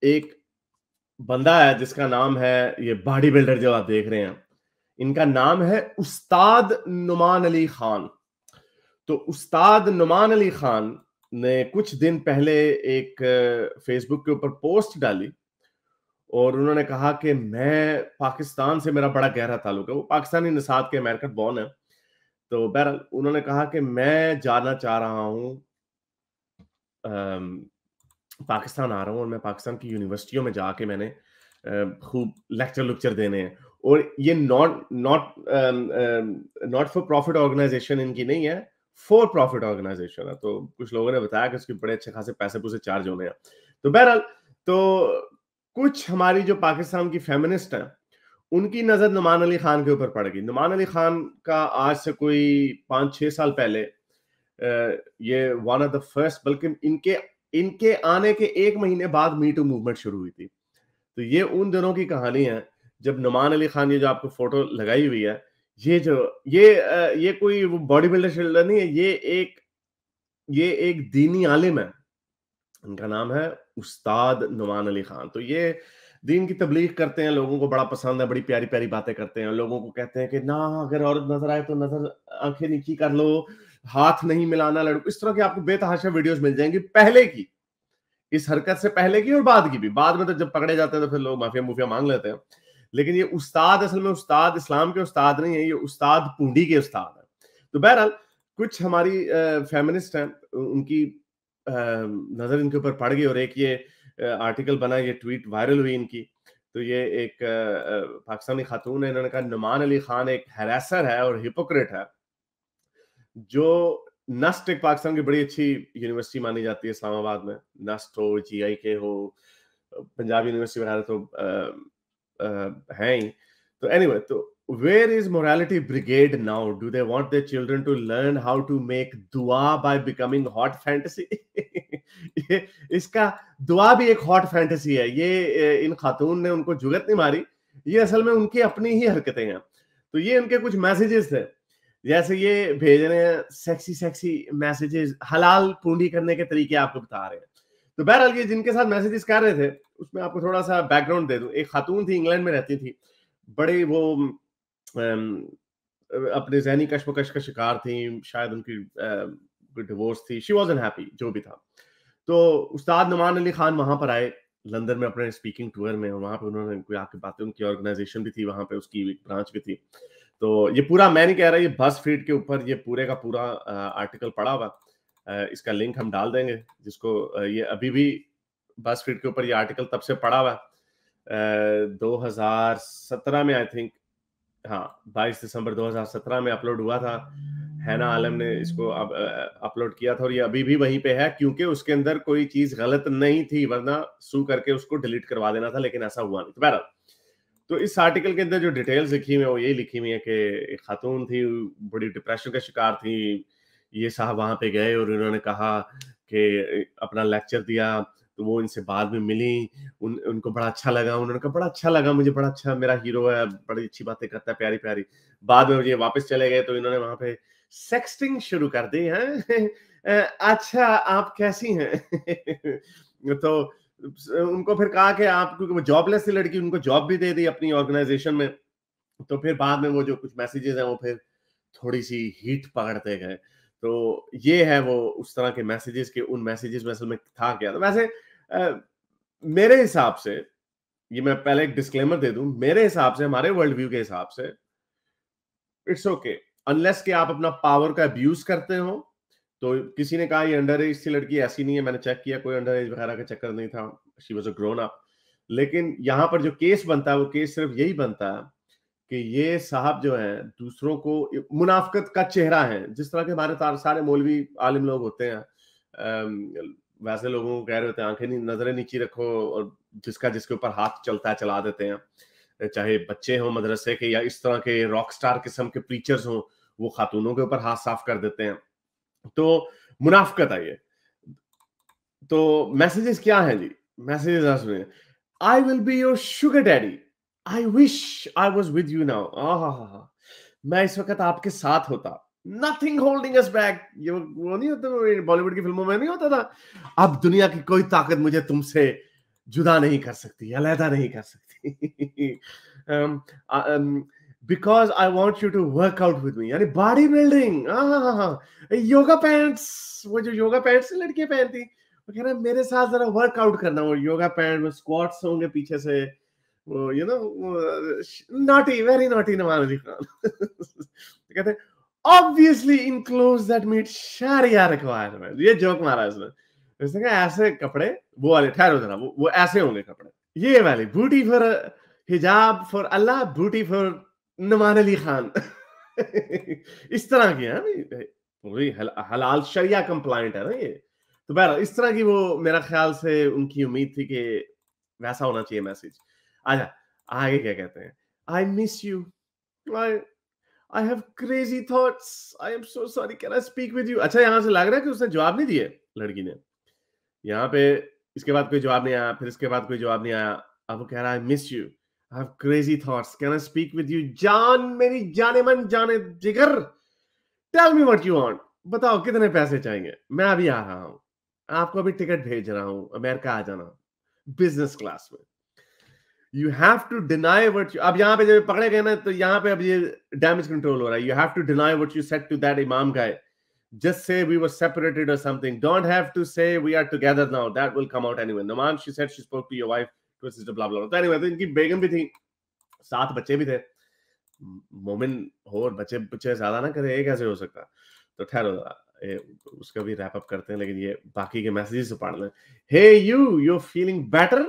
एक बंदा है जिसका नाम है, ये बॉडी बिल्डर जो आप देख रहे हैं, इनका नाम है उस्ताद नुमान अली खान। तो उस्ताद नुमान अली खान ने कुछ दिन पहले एक फेसबुक के ऊपर पोस्ट डाली और उन्होंने कहा कि मैं पाकिस्तान से मेरा बड़ा गहरा ताल्लुक है। वो पाकिस्तानी नसात के, अमेरिकन बॉर्न है। तो बहरहाल उन्होंने कहा कि मैं जाना चाह रहा हूं, पाकिस्तान आ रहा हूं और मैं पाकिस्तान की यूनिवर्सिटियों में जाके मैंने खूब लेक्चर लुक्चर देने हैं। और ये not not not for profit organisation इनकी नहीं है, फॉर प्रॉफिट ऑर्गेनाइजेशन है। तो कुछ लोगों ने बताया कि उसके बड़े अच्छे खासे पैसे पूसे चार्ज होने हैं। तो बहरहाल तो कुछ हमारी जो पाकिस्तान की फेमिनिस्ट हैं, उनकी नजर नुमान अली खान के ऊपर पड़ गई। नुमान अली खान का आज से कोई 5-6 साल पहले ये वन ऑफ द फर्स्ट, बल्कि इनके आने के 1 महीने बाद मी टू मूवमेंट शुरू हुई थी। तो ये उन दिनों की कहानी है जब नुमान अली खान, ये जो आपको फोटो लगाई हुई है, ये जो ये कोई वो बॉडी बिल्डर शिल्डर नहीं है, ये एक दीनी आलिम है। उनका नाम है उस्ताद नुमान अली खान। तो ये दीन की तबलीग करते हैं, लोगों को बड़ा पसंद है, बड़ी प्यारी प्यारी बातें करते हैं। लोगों को कहते हैं कि ना, अगर औरत नजर आए तो नजर आंखें नीची कर लो, हाथ नहीं मिलाना लड़कों। इस तरह की आपको बेतहाशा वीडियोस मिल जाएंगी, पहले की, इस हरकत से पहले की और बाद की भी। बाद में तो जब पकड़े जाते हैं तो फिर लोग माफिया मुफिया मांग लेते हैं। लेकिन ये उस्ताद असल में उस्ताद इस्लाम के उस्ताद नहीं है, ये उस्ताद पूंडी के उस्ताद है। तो बहरहाल कुछ हमारी फेमिनिस्ट हैं, उनकी नजर इनके ऊपर पड़ गई और एक ये आर्टिकल बना, ये ट्वीट वायरल हुई इनकी। तो ये एक पाकिस्तानी खातून है, इन्होंने कहा नुमान अली खान एक हैरेसर है और हिपोक्रेट है। जो नस्ट एक पाकिस्तान की बड़ी अच्छी यूनिवर्सिटी मानी जाती है इस्लामाबाद में, नस्ट हो, GIK हो, पंजाब यूनिवर्सिटी वगैरह तो है ही। तो एनीवे, तो where is morality brigade now? Do they want their children to learn how to make दुआ बाय बिकमिंग हॉट फैंटेसी? इसका दुआ भी एक हॉट फैंटेसी है। ये इन खातून ने उनको जुगत नहीं मारी, ये असल में उनकी अपनी ही हरकतें हैं। तो ये उनके कुछ मैसेजेस थे, जैसे ये भेज रहे हैं सेक्सी सेक्सी मैसेजेस, हलाल पूंडी करने के तरीके आपको बता रहे हैं। तो बहरहाल ये जिनके साथ मैसेजेस कर रहे थे, उसमें आपको थोड़ा सा बैकग्राउंड दे दूं। एक खातून थी, इंग्लैंड में रहती थी, बड़े वो अपने जहनी कश्मकश का शिकार थी, शायद उनकी डिवोर्स थी, शी वॉजंट हैप्पी, जो भी था। तो उस्ताद नुमान अली खान वहां पर आए लंदन में अपने स्पीकिंग टूर में, और वहां पे उन्होंने कोई आके बातें, उनकी ऑर्गेनाइजेशन भी थी वहां पे, उसकी एक ब्रांच भी थी। तो ये पूरा मैं नहीं कह रहा, ये बस फीड के ऊपर ये पूरे का पूरा आर्टिकल पड़ा हुआ। इसका लिंक हम डाल देंगे, जिसको ये अभी भी बस फीड के ऊपर ये आर्टिकल तब से पड़ा हुआ 2017 में, आई थिंक, हाँ 22 दिसंबर 2017 में अपलोड हुआ था। हैना आलम ने इसको अपलोड किया था और ये अभी भी वहीं पे है, क्योंकि उसके अंदर कोई चीज गलत नहीं थी, वरना सू करके उसको डिलीट करवा देना था, लेकिन ऐसा हुआ नहीं। तो बहरहाल, तो इस आर्टिकल के अंदर जो डिटेल्स लिखी हुई है वो यही लिखी हुई है कि एक खातून थी, बड़ी डिप्रेशन का शिकार थी। ये साहब वहां पे गए और उन्होंने कहा कि अपना लेक्चर दिया, तो वो इनसे बाद में मिली, उनको बड़ा अच्छा लगा। उन्होंने कहा बड़ा अच्छा लगा मुझे, बड़ा अच्छा, मेरा हीरो है, बड़ी अच्छी बातें करता है, प्यारी प्यारी। बाद में ये वापस चले गए तो इन्होंने वहां पे सेक्सटिंग शुरू कर दी है। अच्छा आप कैसी हैं? तो उनको फिर कहा कि आप, क्योंकि वो जॉबलेस थी लड़की, उनको जॉब भी दे दी अपनी ऑर्गेनाइजेशन में। तो फिर बाद में वो जो कुछ मैसेजेस हैं वो फिर थोड़ी सी हीट पकड़ते गए। तो ये है वो उस तरह के मैसेजेस के, उन मैसेजेस में असल में था क्या। तो वैसे मेरे हिसाब से, ये मैं पहले एक डिस्क्लेमर दे दूं, मेरे हिसाब से, हमारे वर्ल्ड व्यू के हिसाब से, इट्स ओके अनलेस कि आप अपना पावर का अब्यूज करते हो। तो किसी ने कहा ये अंडर एज थी लड़की, ऐसी नहीं है, मैंने चेक किया, कोई अंडर एज वगैरह का चक्कर नहीं था, she was a grown up. लेकिन यहाँ पर जो केस बनता है वो केस सिर्फ यही बनता है कि ये साहब जो है दूसरों को, मुनाफकत का चेहरा है। जिस तरह के हमारे सारे मौलवी आलिम लोग होते हैं, वैसे लोगों को कह रहे होते हैं आंखें नजरें नीची रखो, और जिसका जिसके ऊपर हाथ चलता है चला देते हैं। चाहे बच्चे हों मदरसे के, या इस तरह के रॉक स्टार किस्म के प्रीचर्स हों, वो खातूनों के ऊपर हाथ साफ कर देते हैं। तो मुनाफकत है ये। तो मैसेजेस क्या हैं जी? मैसेजेस सुनिए। I will be your sugar daddy, I wish I was with you now. आहा, मैं इस वक्त आपके साथ होता, नथिंग होल्डिंग अस बैक। ये वो नहीं होता, बॉलीवुड की फिल्मों में नहीं होता था, अब दुनिया की कोई ताकत मुझे तुमसे जुदा नहीं कर सकती, अलहदा नहीं कर सकती। Because I want you to work out with me, यानी बॉडी बिल्डिंग। योगा पैंट्स, वो जो योगा पैंट्स लड़कियां पहनती, वो कह रहा है मेरे साथ जरा वर्कआउट करना, वो योगा पैंट में स्क्वाट्स होंगे पीछे से, वो you know naughty, very naughty Nawaz Ali Khan. कहते हैं obviously includes that meet sharia requirement। ये जोक मारा इसने, उसने कहा ऐसे कपड़े, वो वाले ठहरो जरा, वो ऐसे होंगे कपड़े, ये वाली बूटी फॉर हिजाब फॉर अल्लाह, बूटी फॉर नुमान अली खान। इस तरह की है ना, पूरी हलाल शरिया कंप्लाइंट है ना ये। तो बहरहाल इस तरह की वो मेरा ख्याल से उनकी उम्मीद थी कि वैसा होना चाहिए मैसेज। अच्छा, आगे क्या कहते हैं, I miss you, I have crazy thoughts. I am so sorry. Can I speak with you? अच्छा, यहाँ से लग रहा है कि उसने जवाब नहीं दिए लड़की ने। यहाँ पे इसके बाद कोई जवाब नहीं आया, फिर इसके बाद कोई जवाब नहीं आया। अब वो कह रहा है I miss you. I have crazy thoughts. Can I speak with you? जान, मेरी जाने मन जाने जिगर। Tell me what you want. बताओ कितने पैसे चाहिए? मैं अभी आ रहा हूँ। आपको अभी टिकट भेज रहा हूँ, अमेरिका आ जाना, बिजनेस क्लास में। You have to deny what you, अब यहाँ पे जब पकड़े गए ना, तो यहाँ पे अब ये डैमेज कंट्रोल हो रहा है। You have to deny what you said to that imam guy. Just say we were separated or something. Don't have to say we are together now. That will come out anyway. Naman, she said she spoke to your wife, to her sister, blah blah blah. तो anyway, तो इनकी बेगम भी थी, 7 बच्चे भी थे। मोमिन हो और बच्चे बच्चे ज्यादा ना करे, ये कैसे हो सकता? तो ठहरो, उसका भी रैप अप करते हैं, लेकिन ये बाकी के मैसेजेस पढ़ लें। Hey you're feeling better?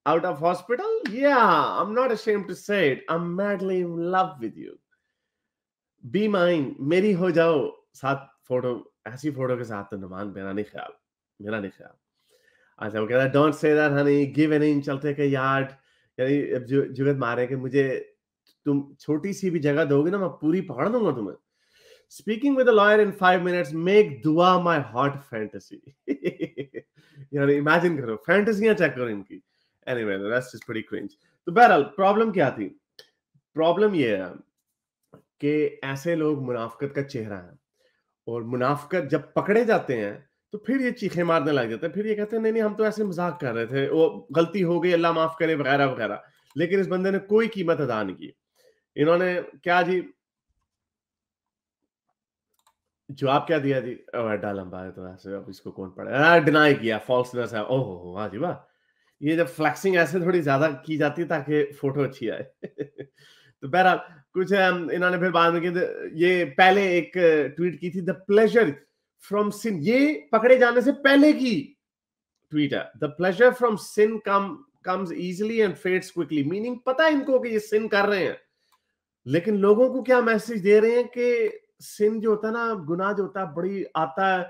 Out of hospital? Yeah, I'm not ashamed to say it. I'm madly in love with you. Be mine. मेरी हो जाओ। साथ फोटो, ऐसी फोटो के साथ तो नुमान, मेरा नहीं ख्याल, मेरा नहीं ख्याल। अच्छा, वो कहता है don't say that Honey, give an inch चलते के यार्ड, यानी अब जुगत मारे कि मुझे तुम छोटी सी भी जगह दोगे ना, मैं पूरी पकड़ दूंगा तुम्हें। Speaking with a lawyer in 5 minutes, make dua my hot fantasy। यानी इमेजिन करो, फैंटेसियां चेक करो इनकी। Anyway, the rest is pretty cringe। तो बहरहाल प्रॉब्लम क्या थी? प्रॉब्लम ये है कि ऐसे लोग मुनाफिकत का चेहरा है, और मुनाफिकत जब पकड़े जाते हैं तो फिर ये चीखें मारने लग जाते हैं, फिर ये कहते हैं नहीं नहीं हम तो ऐसे मजाक कर रहे थे, वो गलती हो गई, अल्लाह माफ करे, वगैरह वगैरह। लेकिन इस बंदे ने कोई कीमत अदा नहीं की। इन्होंने क्या जी जवाब क्या दिया जी? एडा लंबा है तो ऐसे, अब इसको कौन पढ़े? डिनाई किया, फॉल्सनेस है। ओहो वाह जी वाह, ये जब फ्लैक्सिंग ऐसे थोड़ी ज्यादा की जाती है ताकि फोटो अच्छी आए। तो बहरहाल कुछ इन्होंने फिर बाद में की, ये पहले एक ट्वीट की थी, द प्लेजर फ्रॉम सिन, ये पकड़े जाने से पहले की ट्वीट है। The pleasure from sin comes easily and fades quickly, meaning पता है इनको कि ये सिन कर रहे हैं, लेकिन लोगों को क्या मैसेज दे रहे हैं कि सिन जो होता है ना, गुनाह जो होता है, बड़ी आता है,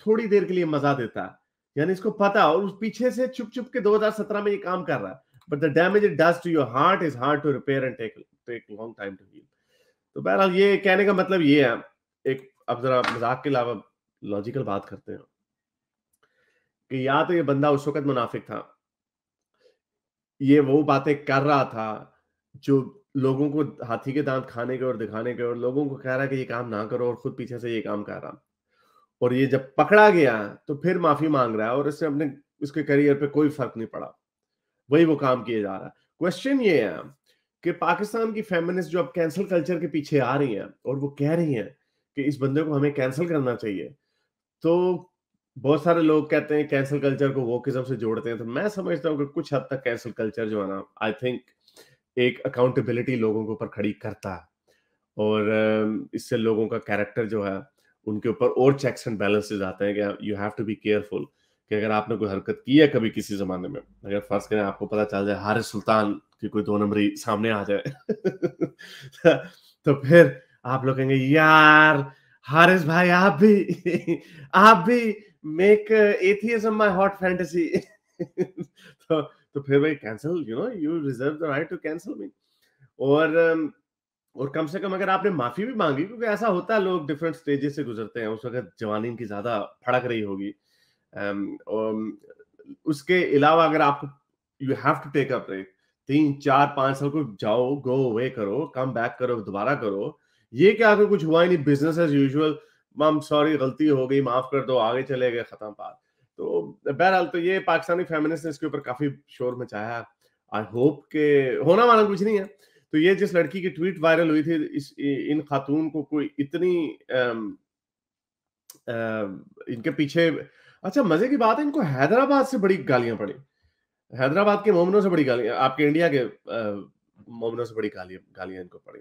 थोड़ी देर के लिए मजा देता है, यानी इसको पता, और उस पीछे से छुप छुप के 2017 में ये काम कर रहा है, but the damage it does to your heart is hard to repair and take long time to heal. तो बहरहाल ये कहने का मतलब ये है, एक अब जरा मजाक के अलावा लॉजिकल बात करते हैं, कि या तो ये बंदा उस वक्त मुनाफिक था, ये वो बातें कर रहा था जो लोगों को हाथी के दांत खाने के और दिखाने के, और लोगों को कह रहा है कि ये काम ना करो, और खुद पीछे से ये काम कर रहा, और ये जब पकड़ा गया तो फिर माफी मांग रहा है, और इससे अपने उसके करियर पे कोई फर्क नहीं पड़ा, वही वो काम किए जा रहा है। क्वेश्चन ये है कि पाकिस्तान की फेमिनिस्ट जो अब कैंसल कल्चर के पीछे आ रही हैं, और वो कह रही हैं कि इस बंदे को हमें कैंसिल करना चाहिए, तो बहुत सारे लोग कहते हैं कैंसिल कल्चर को वोकिज्म से जोड़ते हैं, तो मैं समझता हूँ कि कुछ हद तक कैंसिल कल्चर जो है ना, आई थिंक एक अकाउंटेबिलिटी लोगों के ऊपर खड़ी करता है, और इससे लोगों का कैरेक्टर जो है उनके ऊपर और चेक्स एंड बैलेंसेस आते हैं कि you have to be careful, कि अगर आपने कोई हरकत की है कभी किसी जमाने में, अगर फर्ज करें आपको पता चल जाए हारिस सुल्तान की कोई 2 नंबरी सामने आ जाए, तो फिर आप लोग कहेंगे यार हारिस भाई आप भी make atheism my hot fantasy. तो फिर भाई cancel, you reserve the right to cancel me. और कम से कम अगर आपने माफी भी मांगी, क्योंकि ऐसा होता है लोग डिफरेंट स्टेजेस से गुजरते हैं, उस वक्त जवानी इनकी ज्यादा फड़क रही होगी, और उसके अलावा अगर आपको you have to take a break, 3 4 5 साल को जाओ, गो अवे करो, कम बैक करो, दोबारा करो, ये क्या अगर कुछ हुआ ही नहीं, बिजनेस एज यूजुअल, मम सॉरी गलती हो गई, माफ कर दो, आगे चले गए, खत्म बात। तो बहरहाल तो ये पाकिस्तानी फेमिनिस्ट ने इसके ऊपर काफी शोर मचाया। आई होप के होना वाला कुछ नहीं है। तो ये जिस लड़की की ट्वीट वायरल हुई थी, इन खातून को कोई इतनी इनके पीछे, अच्छा मजे की बात है, इनको हैदराबाद से बड़ी गालियां पड़ी। हैदराबाद के मोमिनों से बड़ी गालियां, आपके इंडिया के मोमिनों से बड़ी गालियां इनको पड़ी।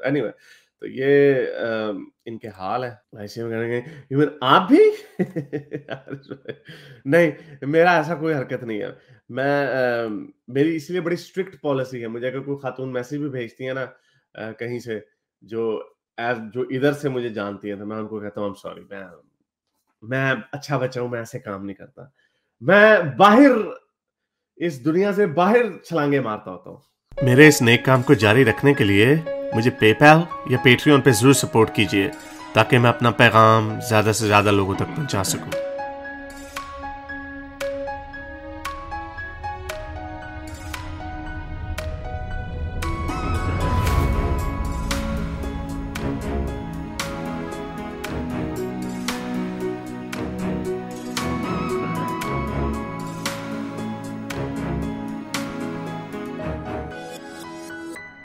एनीवे तो ये इनके हाल है। ऐसे में कहेंगे इवन आप भी नहीं, मेरा ऐसा कोई हरकत नहीं है। मेरी इसलिए बड़ी स्ट्रिक्ट पॉलिसी है, मुझे अगर कोई खातून मैसेज भी भेजती है ना कहीं से, जो इधर से मुझे जानती है, तो मैं उनको कहता हूँ आई एम सॉरी, मैं अच्छा बच्चा हूं, मैं ऐसे काम नहीं करता, मैं बाहर इस दुनिया से बाहर छलांगे मारता होता हूँ। मेरे इस नेक काम को जारी रखने के लिए मुझे पेपैल या पेट्रियन पे जरूर सपोर्ट कीजिए, ताकि मैं अपना पैगाम ज्यादा से ज्यादा लोगों तक पहुंचा सकूं।